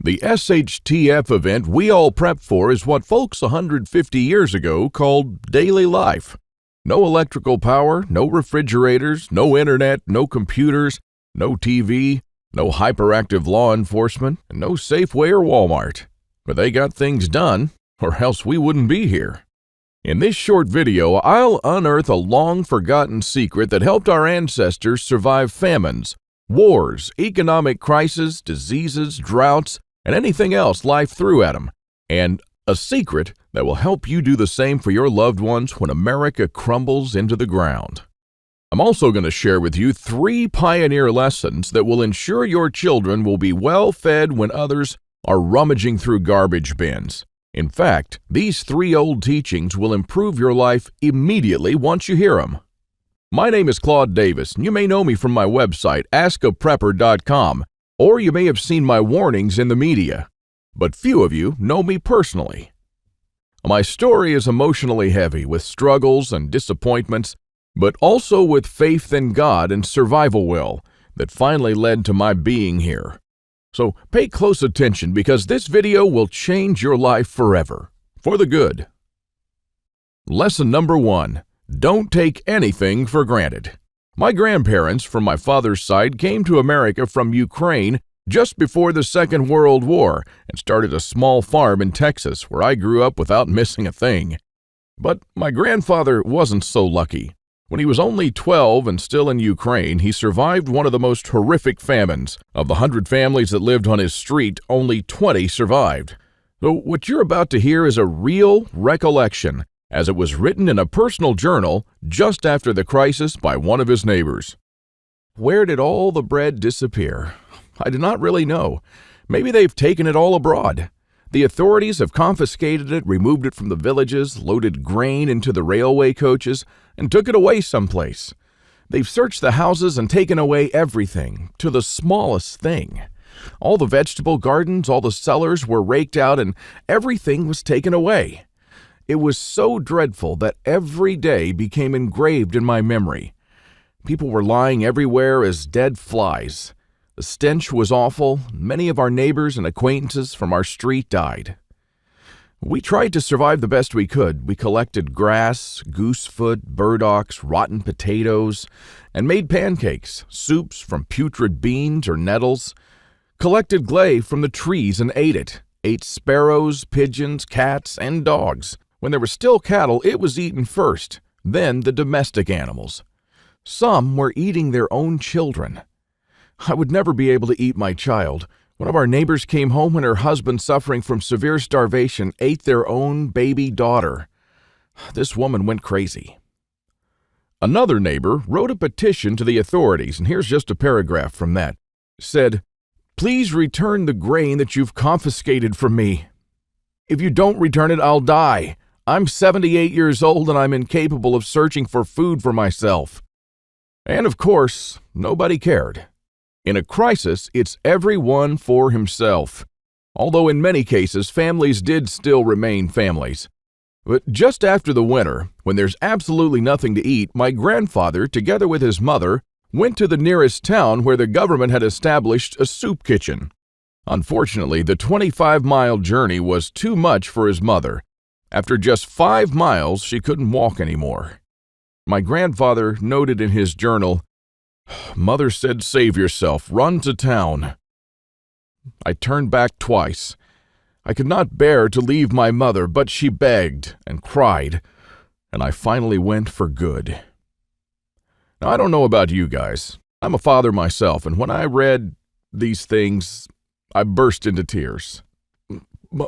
The SHTF event we all prep for is what folks 150 years ago called daily life. No electrical power, no refrigerators, no internet, no computers, no TV, no hyperactive law enforcement, and no Safeway or Walmart. But they got things done, or else we wouldn't be here. In this short video, I'll unearth a long-forgotten secret that helped our ancestors survive famines, wars, economic crises, diseases, droughts, and anything else life threw at them, and a secret that will help you do the same for your loved ones when America crumbles into the ground. I'm also going to share with you 3 pioneer lessons that will ensure your children will be well fed when others are rummaging through garbage bins. In fact, these 3 old teachings will improve your life immediately once you hear them. My name is Claude Davis, and you may know me from my website, askaprepper.com, or you may have seen my warnings in the media, but few of you know me personally. My story is emotionally heavy with struggles and disappointments, but also with faith in God and survival will that finally led to my being here. So pay close attention because this video will change your life forever, for the good. Lesson number 1, don't take anything for granted. My grandparents from my father's side came to America from Ukraine just before the Second World War and started a small farm in Texas where I grew up without missing a thing. But my grandfather wasn't so lucky. When he was only 12 and still in Ukraine, he survived one of the most horrific famines. Of the 100 families that lived on his street, only 20 survived. So what you're about to hear is a real recollection, as it was written in a personal journal just after the crisis by one of his neighbors. Where did all the bread disappear? I do not really know. Maybe they've taken it all abroad. The authorities have confiscated it, removed it from the villages, loaded grain into the railway coaches, and took it away someplace. They've searched the houses and taken away everything, to the smallest thing. All the vegetable gardens, all the cellars were raked out, and everything was taken away. It was so dreadful that every day became engraved in my memory. People were lying everywhere as dead flies. The stench was awful. Many of our neighbors and acquaintances from our street died. We tried to survive the best we could. We collected grass, goosefoot, burdocks, rotten potatoes, and made pancakes, soups from putrid beans or nettles, collected clay from the trees and ate it, ate sparrows, pigeons, cats, and dogs. When there were still cattle, it was eaten first, then the domestic animals. Some were eating their own children. I would never be able to eat my child. One of our neighbors came home when her husband, suffering from severe starvation, ate their own baby daughter. This woman went crazy. Another neighbor wrote a petition to the authorities, and here's just a paragraph from that. It said, "Please return the grain that you've confiscated from me. If you don't return it, I'll die. I'm 78 years old and I'm incapable of searching for food for myself." And of course, nobody cared. In a crisis, it's everyone for himself. Although in many cases, families did still remain families. But just after the winter, when there's absolutely nothing to eat, my grandfather, together with his mother, went to the nearest town where the government had established a soup kitchen. Unfortunately, the 25-mile journey was too much for his mother. After just 5 miles, she couldn't walk anymore. My grandfather noted in his journal, "Mother said, save yourself, run to town." I turned back twice. I could not bear to leave my mother, but she begged and cried, and I finally went for good. Now, I don't know about you guys. I'm a father myself, and when I read these things, I burst into tears.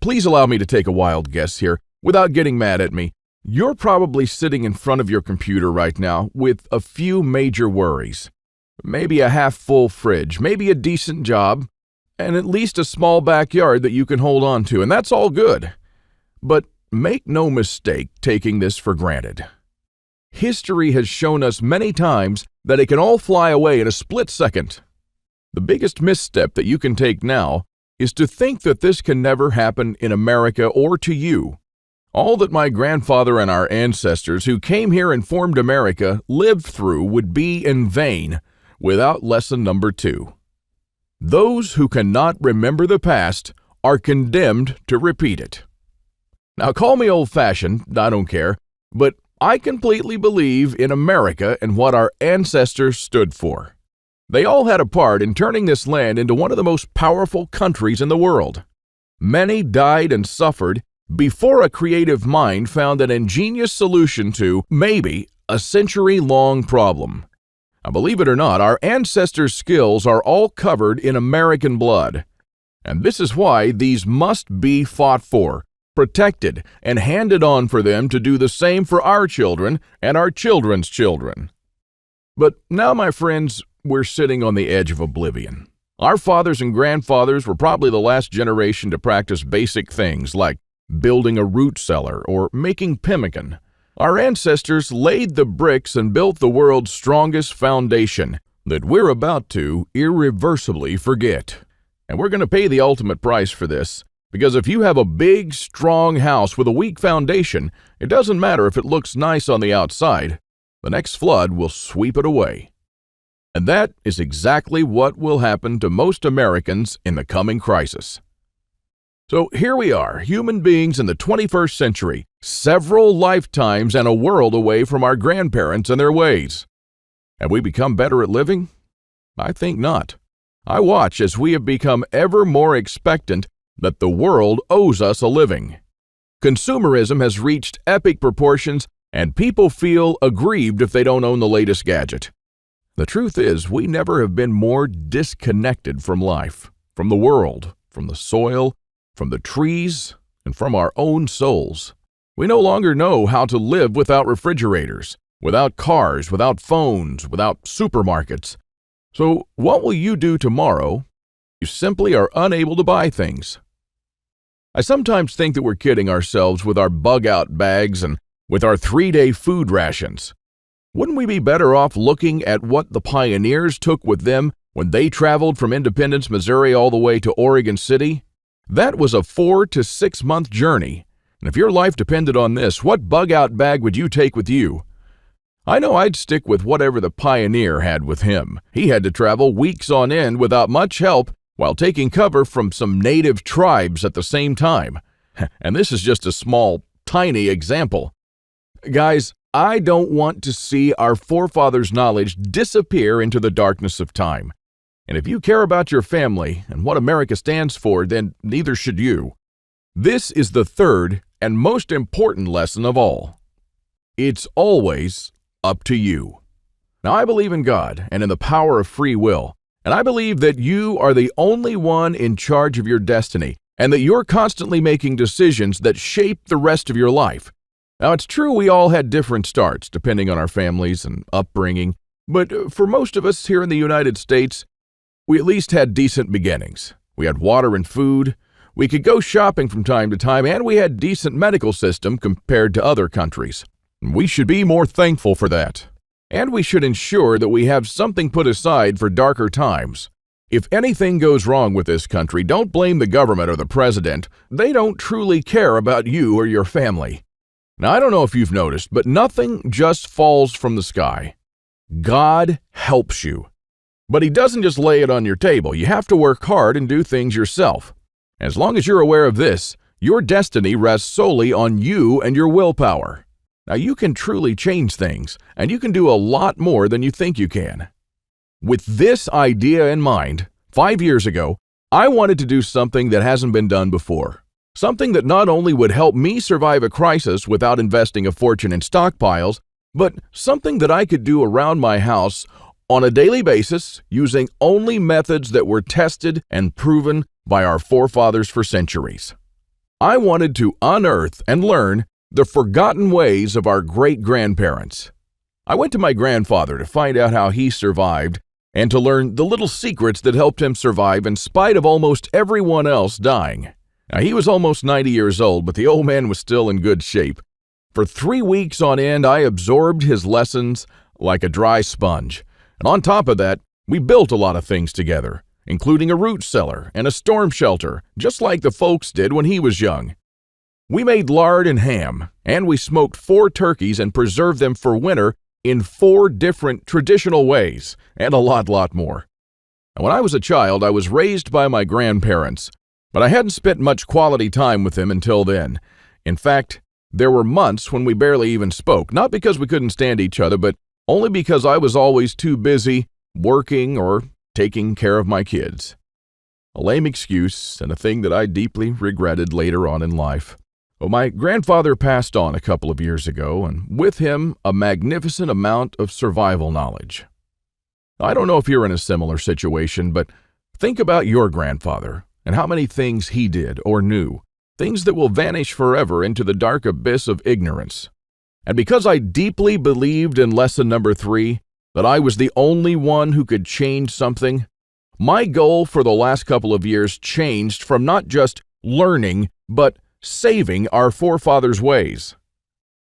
Please allow me to take a wild guess here, without getting mad at me. You're probably sitting in front of your computer right now with a few major worries. Maybe a half-full fridge, maybe a decent job, and at least a small backyard that you can hold on to, and that's all good. But make no mistake taking this for granted. History has shown us many times that it can all fly away in a split second. The biggest misstep that you can take now is to think that this can never happen in America or to you. All that my grandfather and our ancestors who came here and formed America lived through would be in vain without lesson number 2. Those who cannot remember the past are condemned to repeat it. Now, call me old-fashioned, I don't care, but I completely believe in America and what our ancestors stood for. They all had a part in turning this land into one of the most powerful countries in the world. Many died and suffered before a creative mind found an ingenious solution to, maybe, a century-long problem. Now, believe it or not, our ancestors' skills are all covered in American blood. And this is why these must be fought for, protected, and handed on for them to do the same for our children and our children's children. But now, my friends, we're sitting on the edge of oblivion. Our fathers and grandfathers were probably the last generation to practice basic things like building a root cellar or making pemmican. Our ancestors laid the bricks and built the world's strongest foundation that we're about to irreversibly forget. And we're going to pay the ultimate price for this, because if you have a big, strong house with a weak foundation, it doesn't matter if it looks nice on the outside. The next flood will sweep it away. And that is exactly what will happen to most Americans in the coming crisis. So here we are, human beings in the 21st century, several lifetimes and a world away from our grandparents and their ways. Have we become better at living? I think not. I watch as we have become ever more expectant that the world owes us a living. Consumerism has reached epic proportions, and people feel aggrieved if they don't own the latest gadget. The truth is, we never have been more disconnected from life, from the world, from the soil, from the trees, and from our own souls. We no longer know how to live without refrigerators, without cars, without phones, without supermarkets. So what will you do tomorrow? You simply are unable to buy things. I sometimes think that we're kidding ourselves with our bug-out bags and with our 3-day food rations. Wouldn't we be better off looking at what the pioneers took with them when they traveled from Independence, Missouri all the way to Oregon City? That was a 4 to 6 month journey. And if your life depended on this, what bug-out bag would you take with you? I know I'd stick with whatever the pioneer had with him. He had to travel weeks on end without much help while taking cover from some native tribes at the same time. And this is just a small, tiny example. Guys, I don't want to see our forefathers' knowledge disappear into the darkness of time. And if you care about your family and what America stands for, then neither should you. This is the third and most important lesson of all. It's always up to you. Now, I believe in God and in the power of free will, and I believe that you are the only one in charge of your destiny, and that you're constantly making decisions that shape the rest of your life. Now, it's true we all had different starts, depending on our families and upbringing, but for most of us here in the United States, we at least had decent beginnings. We had water and food, we could go shopping from time to time, and we had decent medical system compared to other countries. We should be more thankful for that. And we should ensure that we have something put aside for darker times. If anything goes wrong with this country, don't blame the government or the president. They don't truly care about you or your family. Now, I don't know if you've noticed, but nothing just falls from the sky. God helps you. But He doesn't just lay it on your table. You have to work hard and do things yourself. As long as you're aware of this, your destiny rests solely on you and your willpower. Now, you can truly change things, and you can do a lot more than you think you can. With this idea in mind, 5 years ago, I wanted to do something that hasn't been done before. Something that not only would help me survive a crisis without investing a fortune in stockpiles, but something that I could do around my house on a daily basis using only methods that were tested and proven by our forefathers for centuries. I wanted to unearth and learn the forgotten ways of our great-grandparents. I went to my grandfather to find out how he survived and to learn the little secrets that helped him survive in spite of almost everyone else dying. Now, he was almost 90 years old, but the old man was still in good shape. For 3 weeks on end, I absorbed his lessons like a dry sponge. And on top of that, we built a lot of things together, including a root cellar and a storm shelter, just like the folks did when he was young. We made lard and ham, and we smoked 4 turkeys and preserved them for winter in 4 different traditional ways, and a lot more. And when I was a child, I was raised by my grandparents, But I hadn't spent much quality time with him until then. In fact, there were months when we barely even spoke, not because we couldn't stand each other, but only because I was always too busy working or taking care of my kids. A lame excuse and a thing that I deeply regretted later on in life. Well, my grandfather passed on a couple of years ago, and with him, a magnificent amount of survival knowledge. I don't know if you're in a similar situation, but think about your grandfather and how many things he did or knew, things that will vanish forever into the dark abyss of ignorance. And because I deeply believed in lesson number 3, that I was the only one who could change something, my goal for the last couple of years changed from not just learning, but saving our forefathers' ways.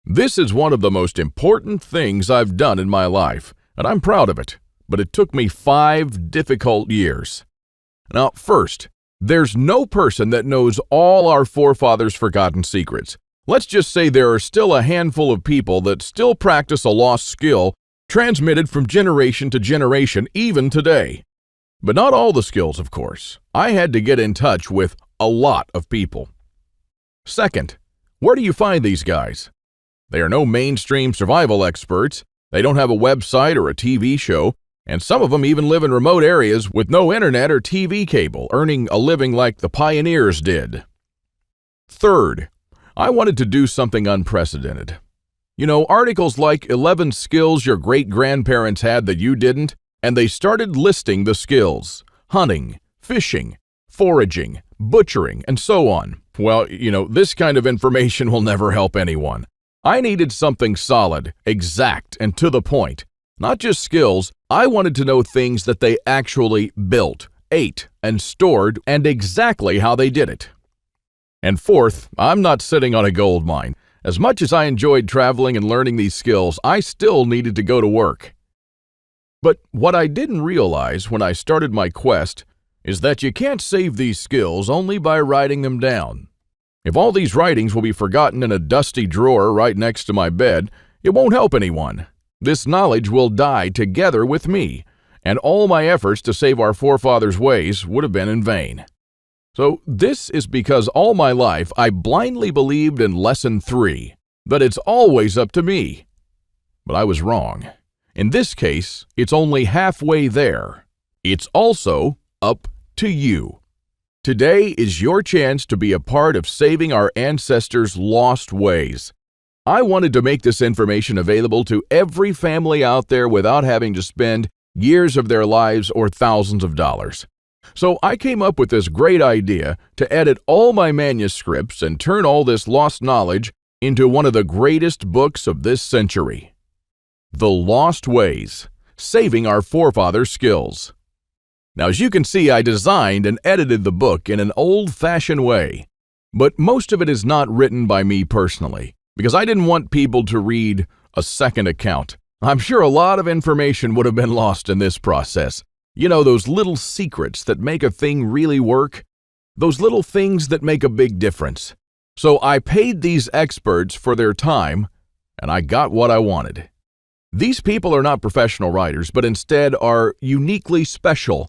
This is one of the most important things I've done in my life, and I'm proud of it, but it took me 5 difficult years. Now, first, there's no person that knows all our forefathers' forgotten secrets. Let's just say there are still a handful of people that still practice a lost skill transmitted from generation to generation, even today. But not all the skills, of course. I had to get in touch with a lot of people. Second, where do you find these guys? They are no mainstream survival experts. They don't have a website or a TV show, and some of them even live in remote areas with no internet or TV cable, earning a living like the pioneers did. Third, I wanted to do something unprecedented. You know, articles like 11 skills your great-grandparents had that you didn't, and they started listing the skills: hunting, fishing, foraging, butchering, and so on. Well, this kind of information will never help anyone. I needed something solid, exact, and to the point. Not just skills, I wanted to know things that they actually built, ate, and stored, and exactly how they did it. And fourth, I'm not sitting on a gold mine. As much as I enjoyed traveling and learning these skills, I still needed to go to work. But what I didn't realize when I started my quest is that you can't save these skills only by writing them down. If all these writings will be forgotten in a dusty drawer right next to my bed, it won't help anyone. This knowledge will die together with me, and all my efforts to save our forefathers' ways would have been in vain. So this is because all my life I blindly believed in lesson 3, that it's always up to me. But I was wrong. In this case, it's only halfway there. It's also up to you. Today is your chance to be a part of saving our ancestors' lost ways. I wanted to make this information available to every family out there without having to spend years of their lives or thousands of dollars. So I came up with this great idea to edit all my manuscripts and turn all this lost knowledge into one of the greatest books of this century. The Lost Ways, Saving Our Forefathers' Skills. Now, as you can see, I designed and edited the book in an old-fashioned way, but most of it is not written by me personally, because I didn't want people to read a second account. I'm sure a lot of information would have been lost in this process. You know, those little secrets that make a thing really work? Those little things that make a big difference. So I paid these experts for their time, and I got what I wanted. These people are not professional writers, but instead are uniquely special.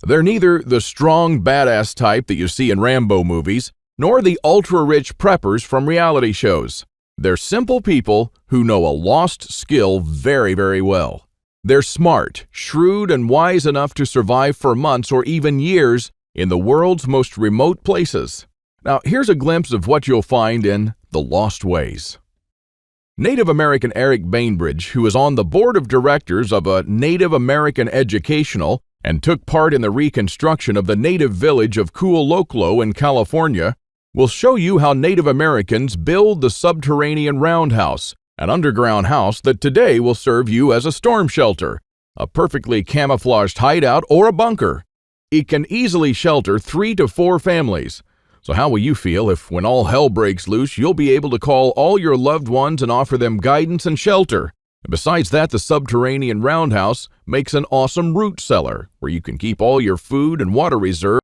They're neither the strong, badass type that you see in Rambo movies, nor the ultra-rich preppers from reality shows. They're simple people who know a lost skill very, very well. They're smart, shrewd, and wise enough to survive for months or even years in the world's most remote places. Now, here's a glimpse of what you'll find in The Lost Ways. Native American Eric Bainbridge, who is on the board of directors of a Native American educational and took part in the reconstruction of the native village of Kualoklo in California, will show you how Native Americans build the subterranean roundhouse, an underground house that today will serve you as a storm shelter, a perfectly camouflaged hideout, or a bunker. It can easily shelter 3 to 4 families. So how will you feel if, when all hell breaks loose, you'll be able to call all your loved ones and offer them guidance and shelter? And besides that, the subterranean roundhouse makes an awesome root cellar where you can keep all your food and water reserves